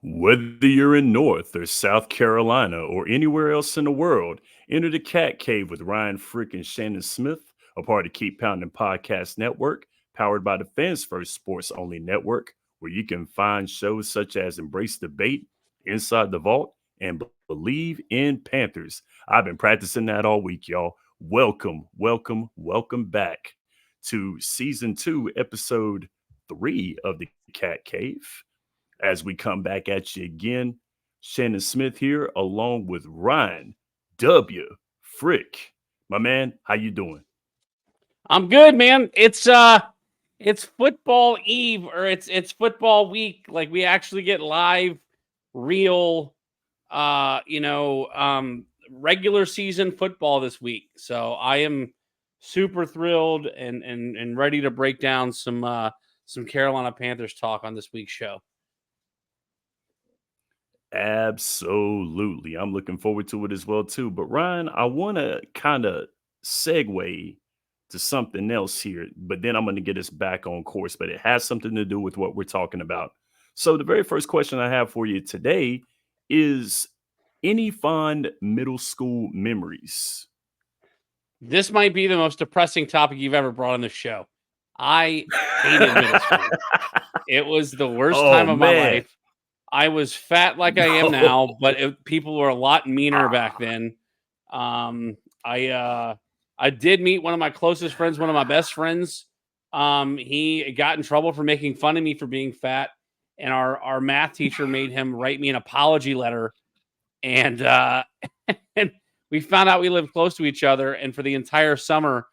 Whether you're in North or South Carolina or anywhere else in the world, enter the Cat Cave with Ryan Frick and Shannon Smith, a part of Keep Pounding Podcast Network, powered by the Fans First Sports Only Network, where you can find shows such as Embrace Debate, Inside the Vault, and Believe in Panthers. I've been practicing that all week, y'all. Welcome back to season 2, episode 3 of the Cat Cave. As we come back at you again, Shannon Smith here, along with Ryan W. Frick. My man, how you doing? I'm good, man. It's football eve, or it's football week. Like, we actually get live, real, regular season football this week. So I am super thrilled and ready to break down some Carolina Panthers talk on this week's show. Absolutely. I'm looking forward to it as well, too. But Ryan, I want to kind of segue to something else here, but then I'm going to get us back on course, but it has something to do with what we're talking about. So the very first question I have for you today is any fond middle school memories? This might be the most depressing topic you've ever brought on the show. I hated middle school. It was the worst time of my life. I was fat like I am now, but people were a lot meaner back then. I did meet one of my closest friends, one of my best friends. He got in trouble for making fun of me for being fat, and our math teacher made him write me an apology letter. And and we found out we lived close to each other, and for the entire summer,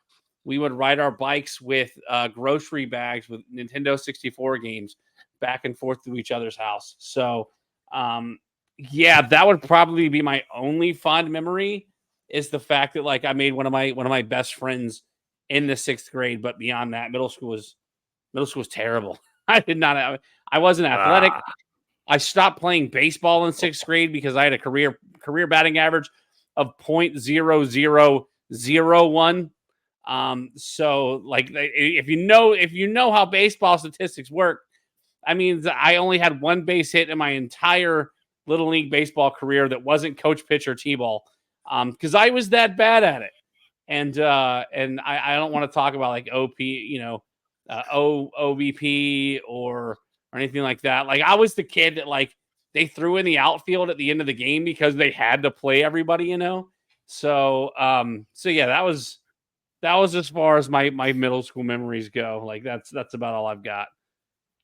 we would ride our bikes with grocery bags with Nintendo 64 games back and forth to each other's house. So, yeah, that would probably be my only fond memory, is the fact that, like, I made one of my best friends in the 6th grade. But beyond that, middle school was terrible. I wasn't athletic. I stopped playing baseball in 6th grade because I had a career batting average of .0001. So, like, if you know how baseball statistics work, I mean, I only had one base hit in my entire Little League baseball career that wasn't coach, pitch, or T-ball, because I was that bad at it. And I don't want to talk about, like, OBP or anything like that. Like, I was the kid that, like, they threw in the outfield at the end of the game because they had to play everybody, So yeah, that was as far as my middle school memories go. Like, that's about all I've got.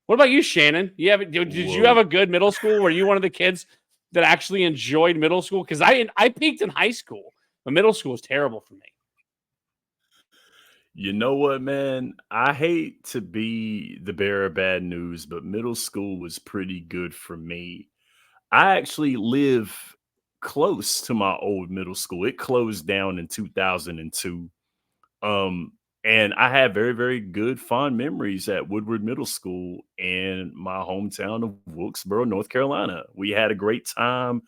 What about you, Shannon? Did you have a good middle school? Were you one of the kids that actually enjoyed middle school? Because I peaked in high school, but middle school was terrible for me. You know what, man? I hate to be the bearer of bad news, but middle school was pretty good for me. I actually live close to my old middle school. It closed down in 2002. And I have very, very good, fond memories at Woodward Middle School in my hometown of Wilkesboro, North Carolina. We had a great time.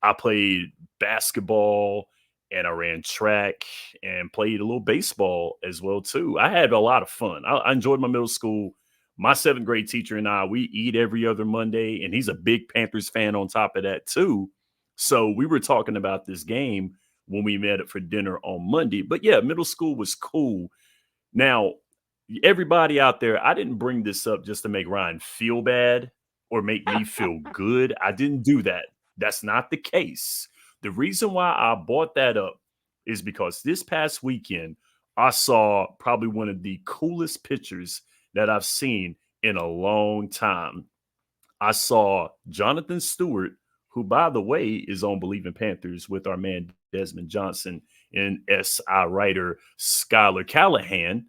I played basketball and I ran track and played a little baseball as well too. I had a lot of fun. I enjoyed my middle school. My 7th grade teacher and I, we eat every other Monday, and he's a big Panthers fan on top of that too. So we were talking about this game when we met up for dinner on Monday. But yeah, middle school was cool. Now, everybody out there, I didn't bring this up just to make Ryan feel bad or make me feel good. I didn't do that. That's not the case. The reason why I brought that up is because this past weekend, I saw probably one of the coolest pictures that I've seen in a long time. I saw Jonathan Stewart, who, by the way, is on Believe in Panthers with our man Desmond Johnson, and SI writer Skylar Callahan.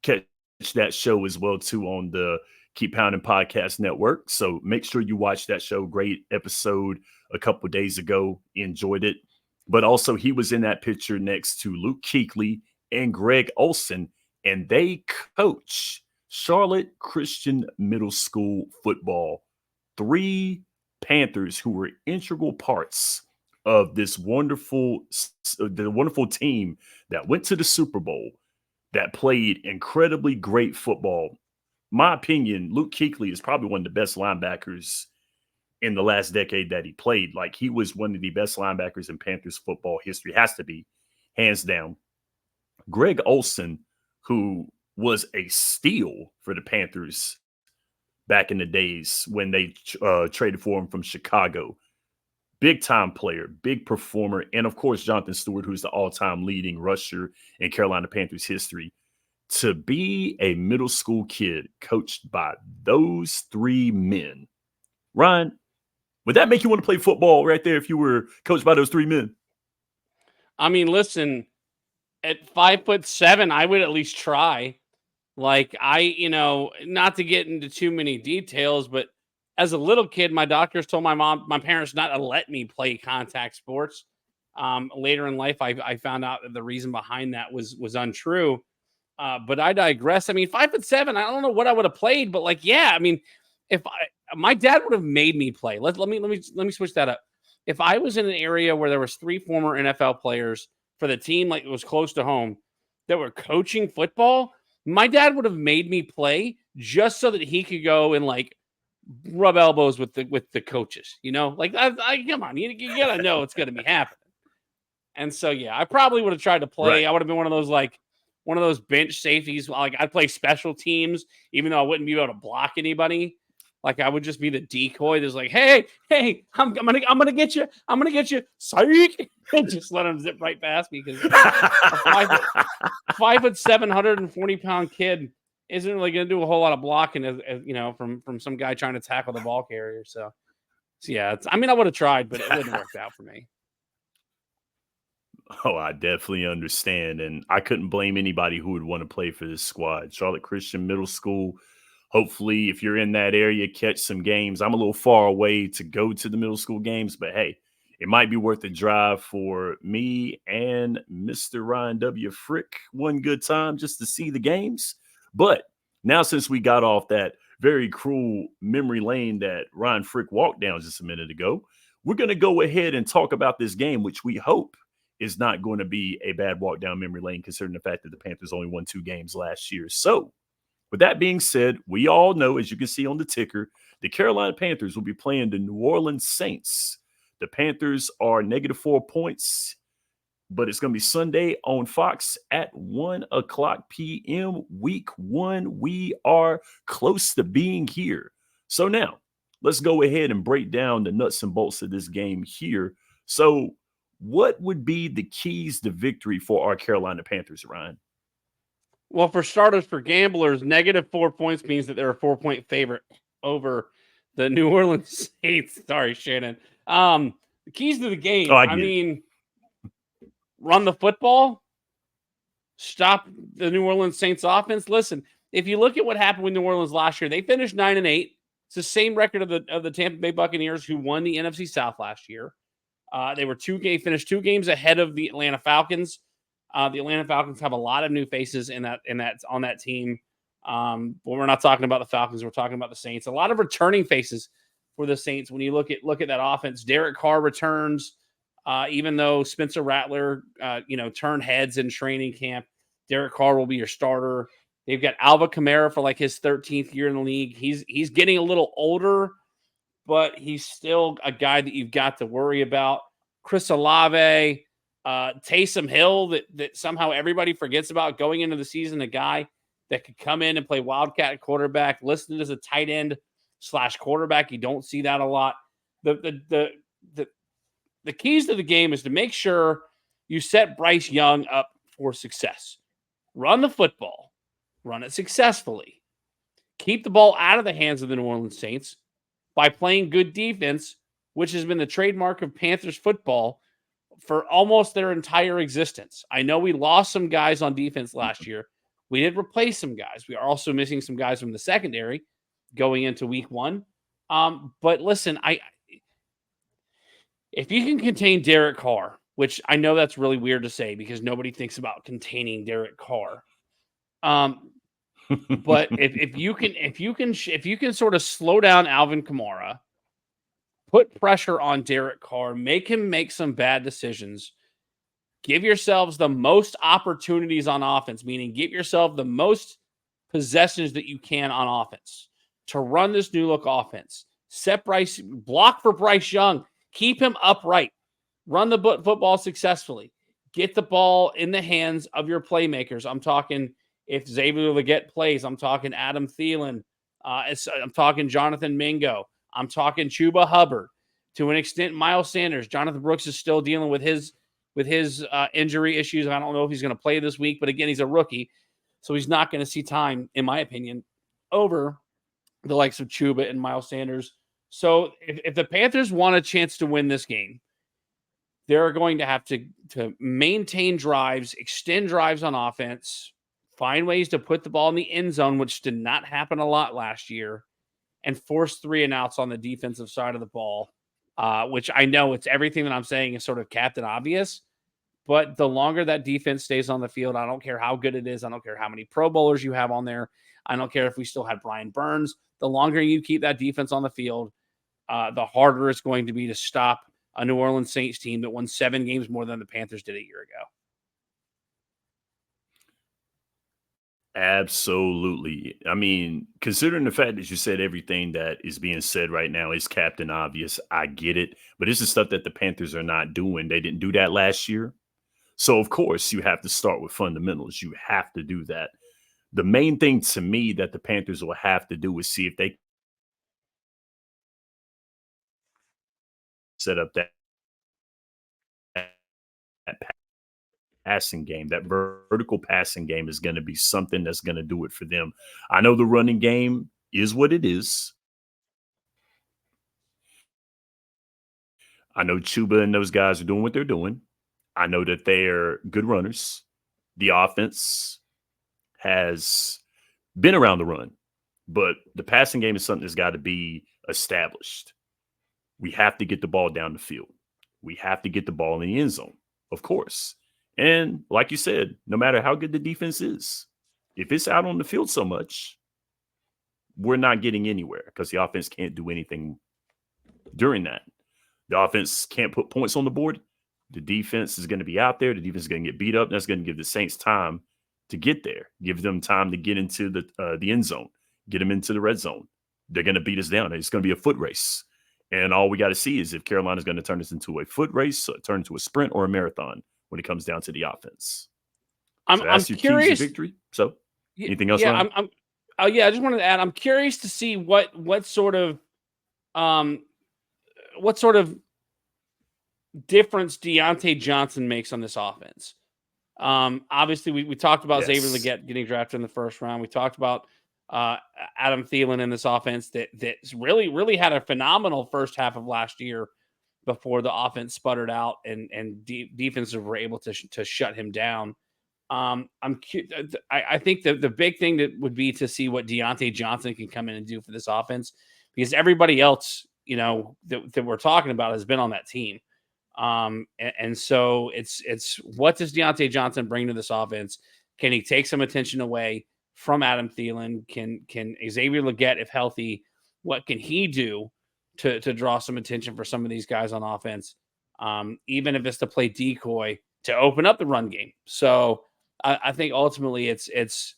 Catch that show as well, too, on the Keep Pounding Podcast Network. So make sure you watch that show. Great episode a couple of days ago. Enjoyed it. But also, he was in that picture next to Luke Kuechly and Greg Olson, and they coach Charlotte Christian Middle School football. 3 Panthers who were integral parts of this wonderful team that went to the Super Bowl, that played incredibly great football. My opinion, Luke Kuechly is probably one of the best linebackers in the last decade that he played. Like, he was one of the best linebackers in Panthers football history, has to be, hands down. Greg Olsen, who was a steal for the Panthers back in the days when they traded for him from Chicago. Big time player, big performer. And of course, Jonathan Stewart, who's the all time leading rusher in Carolina Panthers history. To be a middle school kid coached by those three men, Ryan, would that make you want to play football right there if you were coached by those three men? I mean, listen, at 5'7", I would at least try. Like, not to get into too many details, but as a little kid, my doctors told my parents not to let me play contact sports. Later in life, I found out that the reason behind that was untrue. But I digress. I mean, 5'7", I don't know what I would have played, but like, yeah, I mean, if my dad would have made me play. Let me switch that up. If I was in an area where there was 3 former NFL players for the team, like it was close to home, that were coaching football, my dad would have made me play just so that he could go and like rub elbows with the coaches. Like I come on, you gotta know it's gonna be happening. And so yeah, I probably would have tried to play. Right. I would have been one of those bench safeties. Like I'd play special teams, even though I wouldn't be able to block anybody. Like I would just be the decoy that's like, hey, I'm gonna get you, psych, and just let him zip right past me because a 5'7", 140-pound kid isn't really gonna do a whole lot of blocking, as from some guy trying to tackle the ball carrier. So yeah, I would have tried, but it wouldn't work out for me. Oh, I definitely understand. And I couldn't blame anybody who would want to play for this squad. Charlotte Christian Middle School. Hopefully, if you're in that area, catch some games. I'm a little far away to go to the middle school games, but hey, it might be worth the drive for me and Mr. Ryan W. Frick one good time just to see the games. But now, since we got off that very cruel memory lane that Ryan Frick walked down just a minute ago, we're going to go ahead and talk about this game, which we hope is not going to be a bad walk down memory lane, considering the fact that the Panthers only won 2 games last year. So, with that being said, we all know, as you can see on the ticker, the Carolina Panthers will be playing the New Orleans Saints. The Panthers are -4 points, but it's going to be Sunday on Fox at 1:00 p.m. Week 1. We are close to being here. So now, let's go ahead and break down the nuts and bolts of this game here. So, what would be the keys to victory for our Carolina Panthers, Ryan? Well, for starters, for gamblers, -4 points means that they're a 4-point favorite over the New Orleans Saints. Sorry, Shannon. The keys to the game, run the football, stop the New Orleans Saints offense. Listen, if you look at what happened with New Orleans last year, they finished 9-8. It's the same record of the Tampa Bay Buccaneers, who won the NFC South last year. They finished 2 games ahead of the Atlanta Falcons. The Atlanta Falcons have a lot of new faces on that team. But we're not talking about the Falcons. We're talking about the Saints. A lot of returning faces for the Saints. When you look at that offense, Derek Carr returns. Even though Spencer Rattler, turned heads in training camp, Derek Carr will be your starter. They've got Alva Kamara for like his 13th year in the league. He's getting a little older, but he's still a guy that you've got to worry about. Chris Olave, Taysom Hill, that somehow everybody forgets about going into the season, a guy that could come in and play wildcat quarterback, listed as a tight end / quarterback. You don't see that a lot. The keys to the game is to make sure you set Bryce Young up for success. Run the football. Run it successfully. Keep the ball out of the hands of the New Orleans Saints by playing good defense, which has been the trademark of Panthers football for almost their entire existence. I know we lost some guys on defense last year. We did replace some guys. We are also missing some guys from the secondary going into week 1. But listen, if you can contain Derek Carr, which I know that's really weird to say because nobody thinks about containing Derek Carr. But if you can sort of slow down Alvin Kamara, put pressure on Derek Carr, make him make some bad decisions, give yourselves the most opportunities on offense, meaning give yourself the most possessions that you can on offense to run this new look offense. Set Bryce, block for Bryce Young, keep him upright, run the football successfully, get the ball in the hands of your playmakers. I'm talking if Xavier Legette plays, I'm talking Adam Thielen, I'm talking Jonathan Mingo, I'm talking Chuba Hubbard. To an extent, Miles Sanders. Jonathan Brooks is still dealing with his injury issues. I don't know if he's going to play this week, but again, he's a rookie, so he's not going to see time, in my opinion, over the likes of Chuba and Miles Sanders. So if the Panthers want a chance to win this game, they're going to have to maintain drives, extend drives on offense, find ways to put the ball in the end zone, which did not happen a lot last year, and force 3 and outs on the defensive side of the ball, which I know it's everything that I'm saying is sort of Captain Obvious. But the longer that defense stays on the field, I don't care how good it is. I don't care how many Pro Bowlers you have on there. I don't care if we still had Brian Burns. The longer you keep that defense on the field, the harder it's going to be to stop a New Orleans Saints team that won 7 games more than the Panthers did a year ago. Absolutely. I mean, considering the fact that you said everything that is being said right now is Captain Obvious, I get it. But this is stuff that the Panthers are not doing. They didn't do that last year. So, of course, you have to start with fundamentals. You have to do that. The main thing to me that the Panthers will have to do is see if they set up that passing game. That vertical passing game is going to be something that's going to do it for them. I know the running game is what it is. I know Chuba and those guys are doing what they're doing. I know that they're good runners. The offense has been around the run, but the passing game is something that's got to be established. We have to get the ball down the field. We have to get the ball in the end zone, of course. And like you said, no matter how good the defense is, if it's out on the field so much, we're not getting anywhere because the offense can't do anything during that. The offense can't put points on the board. The defense is going to be out there. The defense is going to get beat up. That's going to give the Saints time to get there, give them time to get into the end zone, get them into the red zone. They're going to beat us down. It's going to be a foot race. And all we got to see is if Carolina's going to turn this into a foot race, turn into a sprint or a marathon when it comes down to the offense. So that's your curious. keys to victory. So anything else? Yeah, I just wanted to add, I'm curious to see what sort of difference Deontay Johnson makes on this offense. Obviously, we talked about Xavier Legette getting drafted in the first round. We talked about Adam Thielen in this offense that really had a phenomenal first half of last year before the offense sputtered out and defenses were able to shut him down. I think the big thing that would be to see what Deontay Johnson can come in and do for this offense, because everybody else, that we're talking about has been on that team. And so it's what does Deontay Johnson bring to this offense? Can he take some attention away from Adam Thielen? Can Xavier Legette, if healthy, what can he do to draw some attention for some of these guys on offense? Even if it's to play decoy to open up the run game. So I think ultimately it's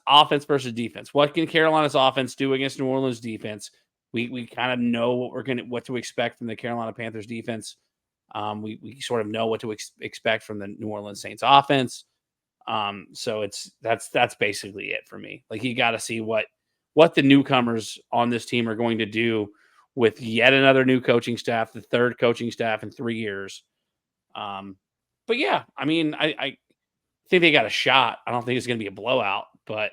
offense versus defense. What can Carolina's offense do against New Orleans defense? We kind of know what to expect from the Carolina Panthers defense. We sort of know what to expect from the New Orleans Saints offense. So that's basically it for me. Like, you got to see what the newcomers on this team are going to do with yet another new coaching staff, the third coaching staff in 3 years. But yeah, I mean, I think they got a shot. I don't think it's going to be a blowout, but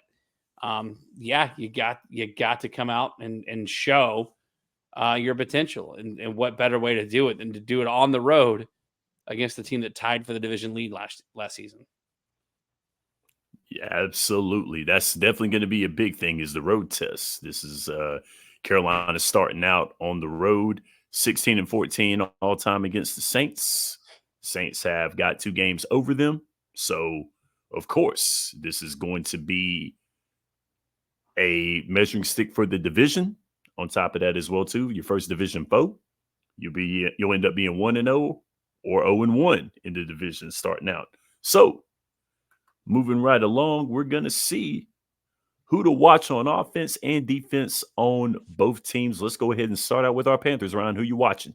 yeah, you got to come out and show your potential, and what better way to do it than to do it on the road against the team that tied for the division lead last season. Yeah, absolutely. That's definitely going to be a big thing, is the road test. This is Carolina starting out on the road, 16-14 all time against the Saints. Saints have got 2 games over them. So, of course, this is going to be a measuring stick for the division. On top of that as well, too, your first division foe. You'll end up being 1-0 or 0-1 in the division starting out. So, moving right along, we're going to see who to watch on offense and defense on both teams. Let's go ahead and start out with our Panthers. Ryan, who you watching?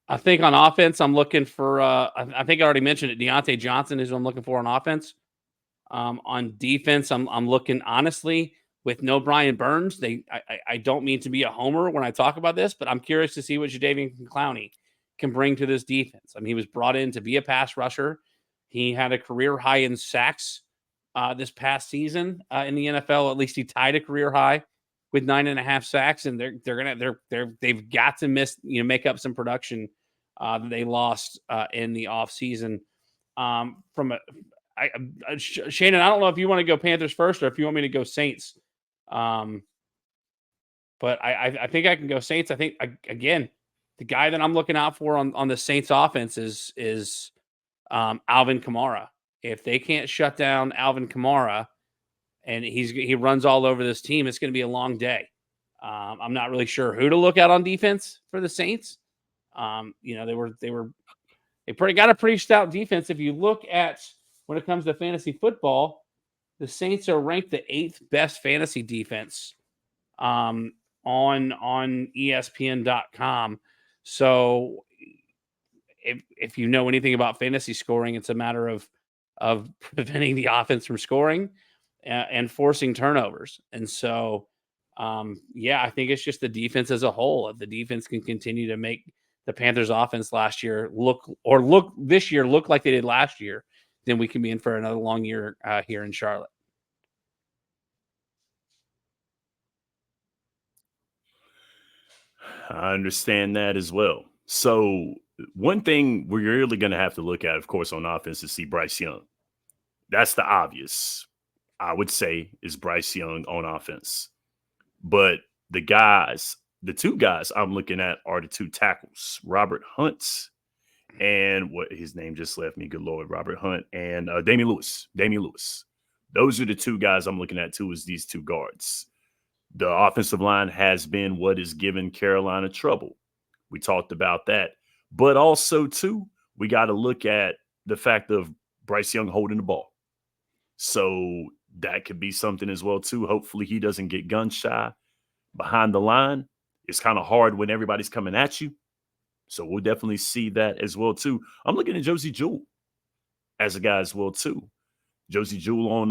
I think on offense, I'm looking for. I think I already mentioned it. Deontay Johnson is who I'm looking for on offense. On defense, I'm looking honestly with no Brian Burns. I don't mean to be a homer when I talk about this, but I'm curious to see what Jadeveon Clowney can bring to this defense. I mean, he was brought in to be a pass rusher. He had a career high in sacks this past season in the NFL. At least he tied a career high with 9.5 sacks, and they've got to make up some production that they lost in the offseason. Shannon, I don't know if you want to go Panthers first or if you want me to go Saints. But I think I can go Saints. I think again, the guy that I'm looking out for on the Saints offense is Alvin Kamara. If they can't shut down Alvin Kamara and he runs all over this team, it's going to be a long day. I'm not really sure who to look at on defense for the Saints. They got a pretty stout defense. If you look at when it comes to fantasy football, the Saints are ranked the 8th best fantasy defense on ESPN.com. So if you know anything about fantasy scoring, it's a matter of preventing the offense from scoring and forcing turnovers. And so, I think it's just the defense as a whole. If the defense can continue to make the Panthers offense look this year like they did last year, then we can be in for another long year here in Charlotte. I understand that as well. So one thing we're really going to have to look at, of course, on offense is see Bryce Young. That's the obvious, I would say, is Bryce Young on offense. But the two guys I'm looking at are the 2 tackles, Robert Hunt and what his name just left me. Good Lord, Robert Hunt and Damian Lewis. Those are the 2 guys I'm looking at too, is these 2 guards. The offensive line has been what has given Carolina trouble. We talked about that. But also, too, we got to look at the fact of Bryce Young holding the ball. So that could be something as well, too. Hopefully he doesn't get gun shy behind the line. It's kind of hard when everybody's coming at you. So we'll definitely see that as well, too. I'm looking at Josey Jewell as a guy as well, too. Josey Jewell on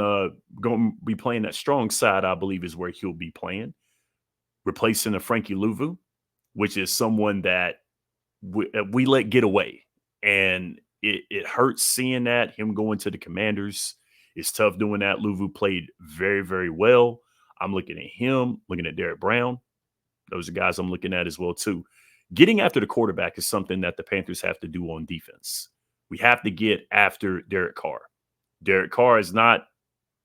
going to be playing that strong side, I believe, is where he'll be playing, replacing a Frankie Louvu, which is someone that we let get away. And it hurts seeing that, him going to the Commanders. It's tough doing that. Louvu played very, very well. I'm looking at him, looking at Derek Brown. Those are guys I'm looking at as well, too. Getting after the quarterback is something that the Panthers have to do on defense. We have to get after Derek Carr. Derek Carr is not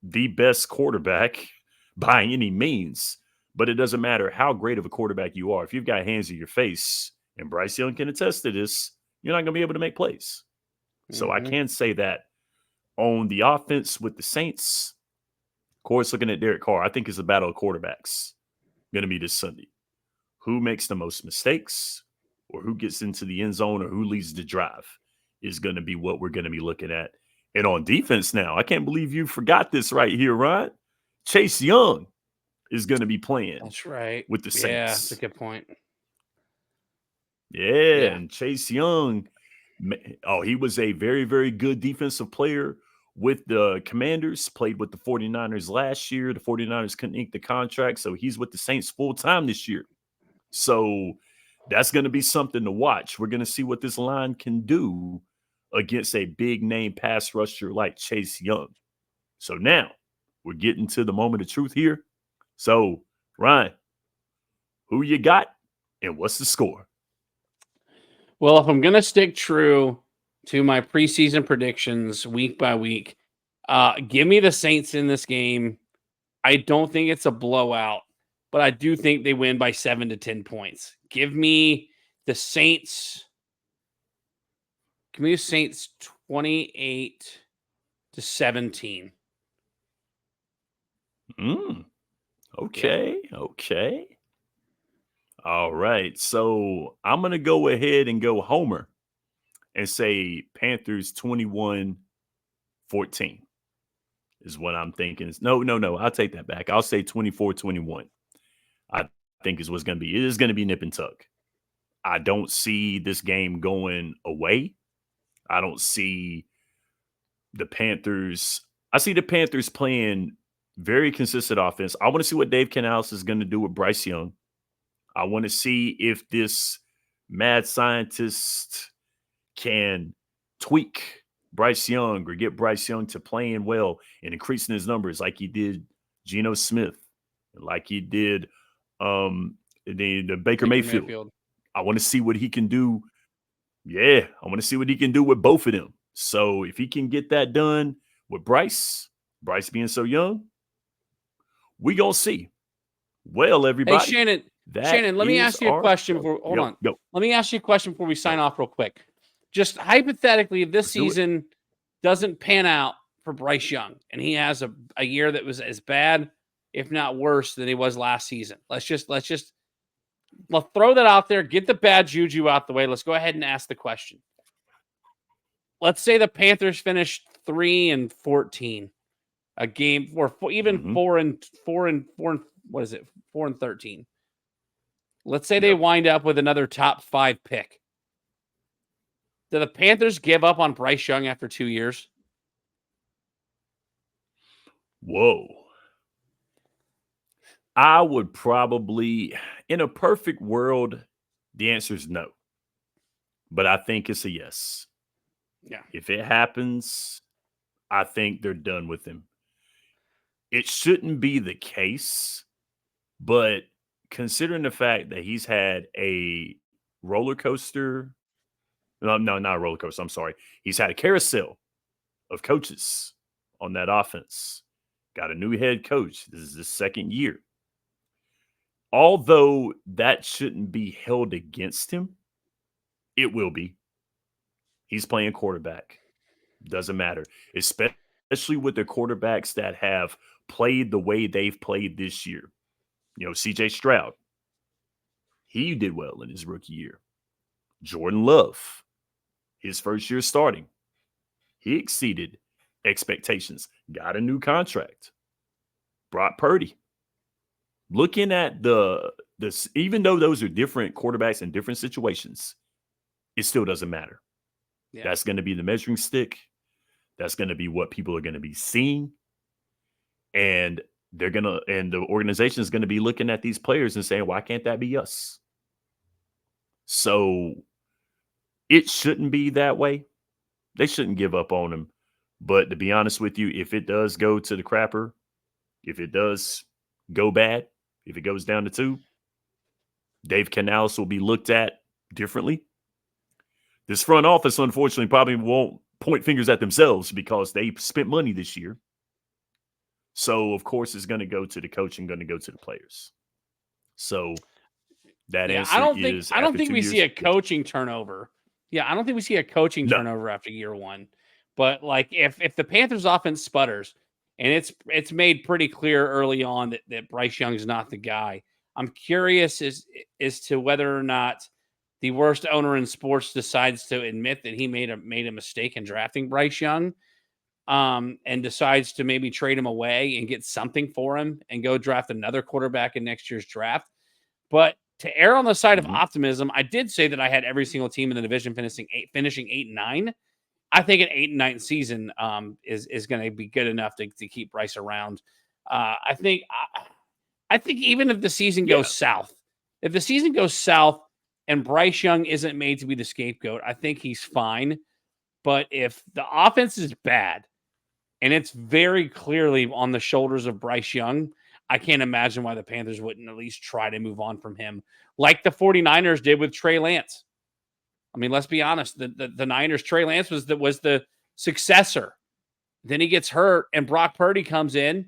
the best quarterback by any means, but it doesn't matter how great of a quarterback you are. If you've got hands in your face, and Bryce Young can attest to this, you're not going to be able to make plays. So I can say that. On the offense with the Saints, of course, looking at Derek Carr, I think it's a battle of quarterbacks going to be this Sunday. Who makes the most mistakes, or who gets into the end zone, or who leads the drive is going to be what we're going to be looking at. And on defense now, I can't believe you forgot this right here, Ryan. Chase Young is going to be playing. That's right. With the Saints. Yeah, that's a good point. Yeah, and Chase Young, he was a very, very good defensive player with the Commanders, played with the 49ers last year. The 49ers couldn't ink the contract, so he's with the Saints full-time this year. So that's going to be something to watch. We're going to see what this line can do against a big-name pass rusher like Chase Young. So now we're getting to the moment of truth here. So, Ryan, who you got and what's the score? Well, if I'm going to stick true to my preseason predictions week by week, give me the Saints in this game. I don't think it's a blowout, but I do think they win by 7 to 10 points. Give me the Saints. Give me the Saints 28 to 17. Okay. All right. So I'm going to go ahead and go Homer and say Panthers 21-14 is what I'm thinking. No. I'll take that back. I'll say 24-21. I think is what's going to be. It is going to be nip and tuck. I don't see this game going away. I don't see the Panthers. I see the Panthers playing very consistent offense. I want to see what Dave Canales is going to do with Bryce Young. I want to see if this mad scientist can tweak Bryce Young or get Bryce Young to playing well and increasing his numbers like he did Geno Smith, like he did the Baker Mayfield. I want to see what he can do. Yeah, I want to see what he can do with both of them. So if he can get that done with Bryce being so young, we gonna see. Well, everybody. Hey, Shannon, let me ask you a question before. Hold on. Go. Let me ask you a question before we sign off real quick. Just hypothetically, if this season doesn't pan out for Bryce Young and he has a year that was as bad, if not worse, than he was last season. Let's throw that out there. Get the bad juju out the way. Let's go ahead and ask the question. Let's say the Panthers finished 3-14, a game, or even 4-13. Let's say they wind up with another top 5 pick. Do the Panthers give up on Bryce Young after 2 years? Whoa. I would probably, in a perfect world, the answer is no. But I think it's a yes. Yeah. If it happens, I think they're done with him. It shouldn't be the case, but considering the fact that he's had a roller coaster, no, not a roller coaster, I'm sorry. He's had a carousel of coaches on that offense. Got a new head coach. This is his second year. Although that shouldn't be held against him, it will be. He's playing quarterback. Doesn't matter. Especially with the quarterbacks that have played the way they've played this year. You know, CJ Stroud. He did well in his rookie year. Jordan Love, his first year starting. He exceeded expectations. Got a new contract. Brock Purdy. Looking at this, even though those are different quarterbacks in different situations, it still doesn't matter. Yeah. That's going to be the measuring stick. That's going to be what people are going to be seeing. And the organization is going to be looking at these players and saying, why can't that be us? So it shouldn't be that way. They shouldn't give up on him. But to be honest with you, if it does go to the crapper, if it does go bad, if it goes down to 2, Dave Canales will be looked at differently. This front office, unfortunately, probably won't point fingers at themselves because they spent money this year. So, of course, it's going to go to the coach and going to go to the players. So that answer is I don't think we see a coaching turnover. Yeah, I don't think we see a coaching turnover after year 1. But like if the Panthers offense sputters, and it's made pretty clear early on that Bryce Young's not the guy, I'm curious as to whether or not the worst owner in sports decides to admit that he made a mistake in drafting Bryce Young, and decides to maybe trade him away and get something for him and go draft another quarterback in next year's draft. But to err on the side of optimism, I did say that I had every single team in the division finishing 8-9. I think an 8-9 season is going to be good enough to keep Bryce around. I think even if the season goes south, and Bryce Young isn't made to be the scapegoat, I think he's fine. But if the offense is bad and it's very clearly on the shoulders of Bryce Young, I can't imagine why the Panthers wouldn't at least try to move on from him like the 49ers did with Trey Lance. I mean, let's be honest. The Niners, Trey Lance was the successor. Then he gets hurt, and Brock Purdy comes in,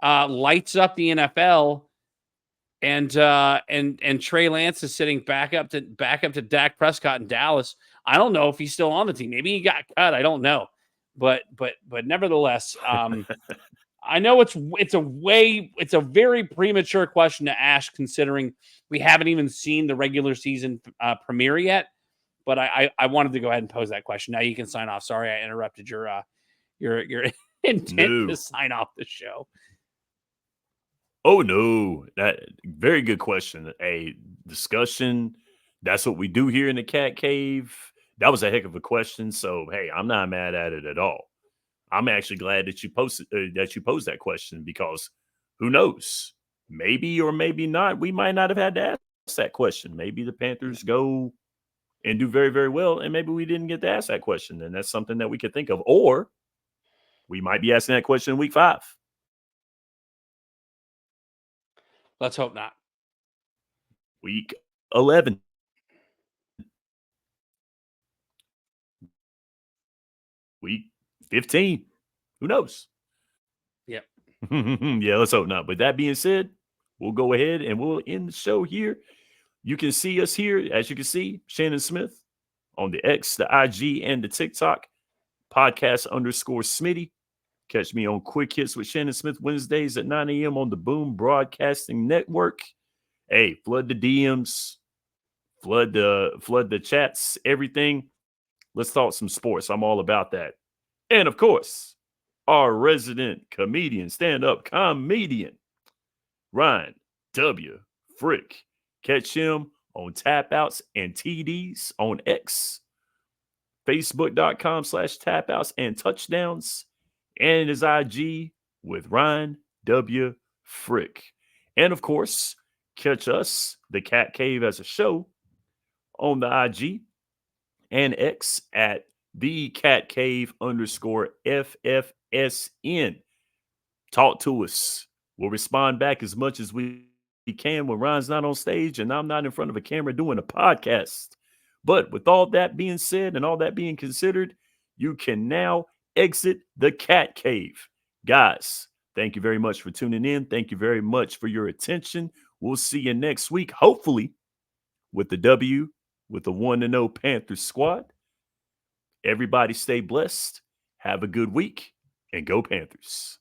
lights up the NFL, and Trey Lance is sitting back up to Dak Prescott in Dallas. I don't know if he's still on the team. Maybe he got cut. I don't know, but nevertheless, I know it's a very premature question to ask, considering we haven't even seen the regular season premiere yet. But I wanted to go ahead and pose that question. Now you can sign off. Sorry, I interrupted your intent to No. sign off the show. Oh no, that very good question. A discussion. That's what we do here in the cat cave. That was a heck of a question. So hey, I'm not mad at it at all. I'm actually glad that you posed that question because who knows? Maybe or maybe not. We might not have had to ask that question. Maybe the Panthers go and do very, very well, and maybe we didn't get to ask that question, and that's something that we could think of. Or we might be asking that question in week 5. Let's hope not. Week 11. Week 15. Who knows? Yep. Yeah, let's hope not. But that being said, we'll go ahead and we'll end the show here. You can see us here, as you can see, Shannon Smith on the X, the IG, and the TikTok, podcast_Smitty. Catch me on Quick Hits with Shannon Smith Wednesdays at 9 a.m. on the Boom Broadcasting Network. Hey, flood the DMs, flood the chats, everything. Let's talk some sports. I'm all about that. And of course, our resident comedian, stand-up comedian, Ryan W. Frick. Catch him on Tap Outs and TDs on X, Facebook.com/tapouts and touchdowns, and his IG with Ryan W. Frick. And of course, catch us, the Cat Cave as a show, on the IG and X at the Cat Cave _FFSN. Talk to us. We'll respond back as much as we can when Ryan's not on stage and I'm not in front of a camera doing a podcast. But with all that being said and all that being considered, you can now exit the Cat Cave. Guys, thank you very much for tuning in. Thank you very much for your attention. We'll see you next week, hopefully, with the W, with the 1-0 Panthers squad. Everybody stay blessed. Have a good week and go Panthers.